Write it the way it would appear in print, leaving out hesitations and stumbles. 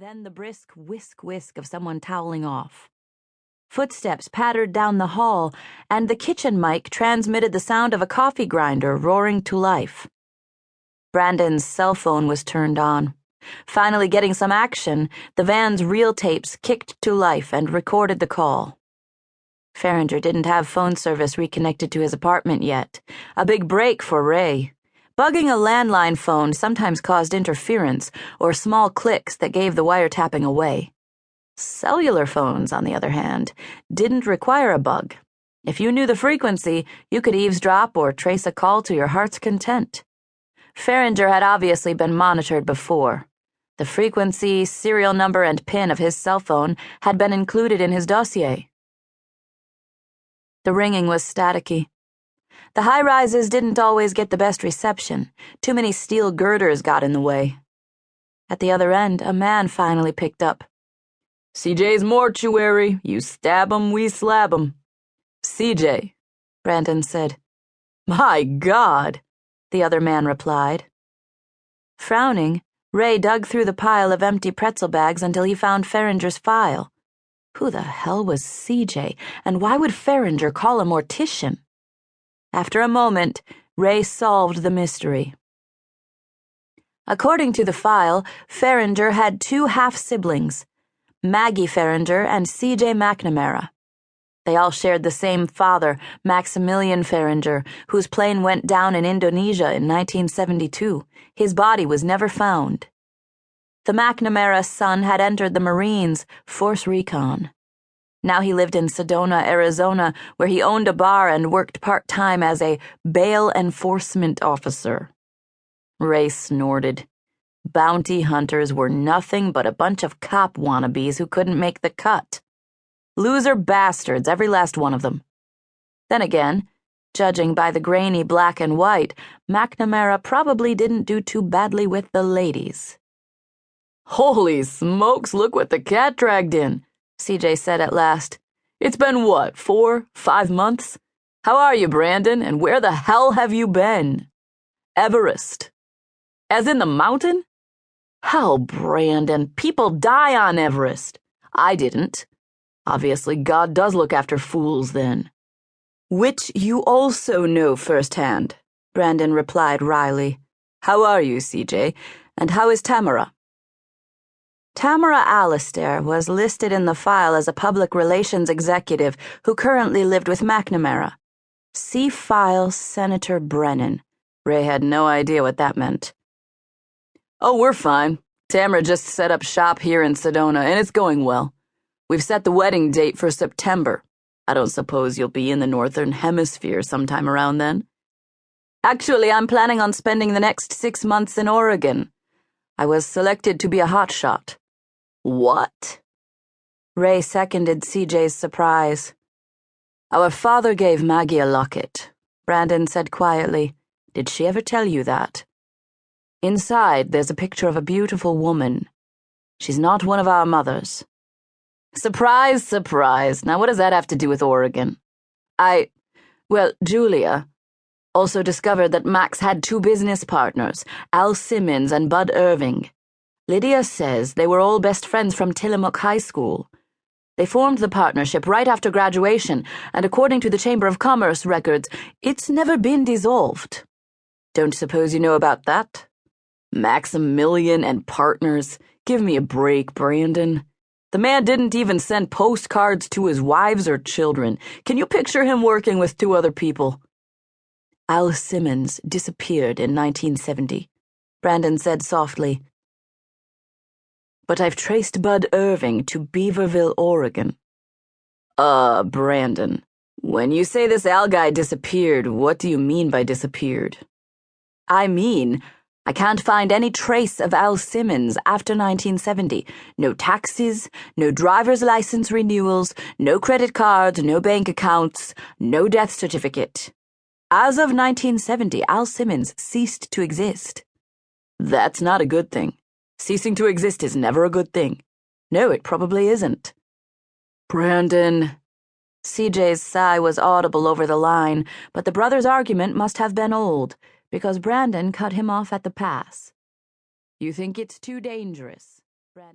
Then the brisk whisk-whisk of someone toweling off. Footsteps pattered down the hall, and the kitchen mic transmitted the sound of a coffee grinder roaring to life. Brandon's cell phone was turned on. Finally getting some action, the van's reel tapes kicked to life and recorded the call. Ferringer didn't have phone service reconnected to his apartment yet, a big break for Ray. Bugging a landline phone sometimes caused interference or small clicks that gave the wiretapping away. Cellular phones, on the other hand, didn't require a bug. If you knew the frequency, you could eavesdrop or trace a call to your heart's content. Ferringer had obviously been monitored before. The frequency, serial number, and PIN of his cell phone had been included in his dossier. The ringing was staticky. The high-rises didn't always get the best reception. Too many steel girders got in the way. At the other end, a man finally picked up. CJ's mortuary. You stab 'em, we slab 'em. CJ, Brandon said. My God, the other man replied. Frowning, Ray dug through the pile of empty pretzel bags until he found Ferringer's file. Who the hell was CJ, and why would Ferringer call a mortician? After a moment, Ray solved the mystery. According to the file, Ferringer had two half-siblings, Maggie Ferringer and C.J. McNamara. They all shared the same father, Maximilian Ferringer, whose plane went down in Indonesia in 1972. His body was never found. The McNamara son had entered the Marines, Force Recon. Now he lived in Sedona, Arizona, where he owned a bar and worked part-time as a bail enforcement officer. Ray snorted. Bounty hunters were nothing but a bunch of cop wannabes who couldn't make the cut. Loser bastards, every last one of them. Then again, judging by the grainy black and white, McNamara probably didn't do too badly with the ladies. Holy smokes, look what the cat dragged in, CJ said at last. It's been what, 4, 5 months? How are you, Brandon, and where the hell have you been? Everest. As in the mountain? Hell, Brandon, people die on Everest. I didn't. Obviously, God does look after fools then. Which you also know firsthand, Brandon replied wryly. How are you, CJ? And how is Tamara? Tamara Alistair was listed in the file as a public relations executive who currently lived with McNamara. See file Senator Brennan. Ray had no idea what that meant. Oh, we're fine. Tamara just set up shop here in Sedona, and it's going well. We've set the wedding date for September. I don't suppose you'll be in the Northern Hemisphere sometime around then. Actually, I'm planning on spending the next 6 months in Oregon. I was selected to be a hotshot. What? Ray seconded CJ's surprise. Our father gave Maggie a locket, Brandon said quietly. Did she ever tell you that? Inside, there's a picture of a beautiful woman. She's not one of our mothers. Surprise, surprise. Now what does that have to do with Oregon? Julia also discovered that Max had 2 business partners, Al Simmons and Bud Irving. Lydia says they were all best friends from Tillamook High School. They formed the partnership right after graduation, and according to the Chamber of Commerce records, it's never been dissolved. Don't suppose you know about that? Maximilian and partners. Give me a break, Brandon. The man didn't even send postcards to his wives or children. Can you picture him working with 2 other people? Al Simmons disappeared in 1970, Brandon said softly. But I've traced Bud Irving to Beaverville, Oregon. Brandon, when you say this Al guy disappeared, what do you mean by disappeared? I mean, I can't find any trace of Al Simmons after 1970. No taxes, no driver's license renewals, no credit cards, no bank accounts, no death certificate. As of 1970, Al Simmons ceased to exist. That's not a good thing. Ceasing to exist is never a good thing. No, it probably isn't. Brandon. CJ's sigh was audible over the line, but the brothers' argument must have been old, because Brandon cut him off at the pass. You think it's too dangerous?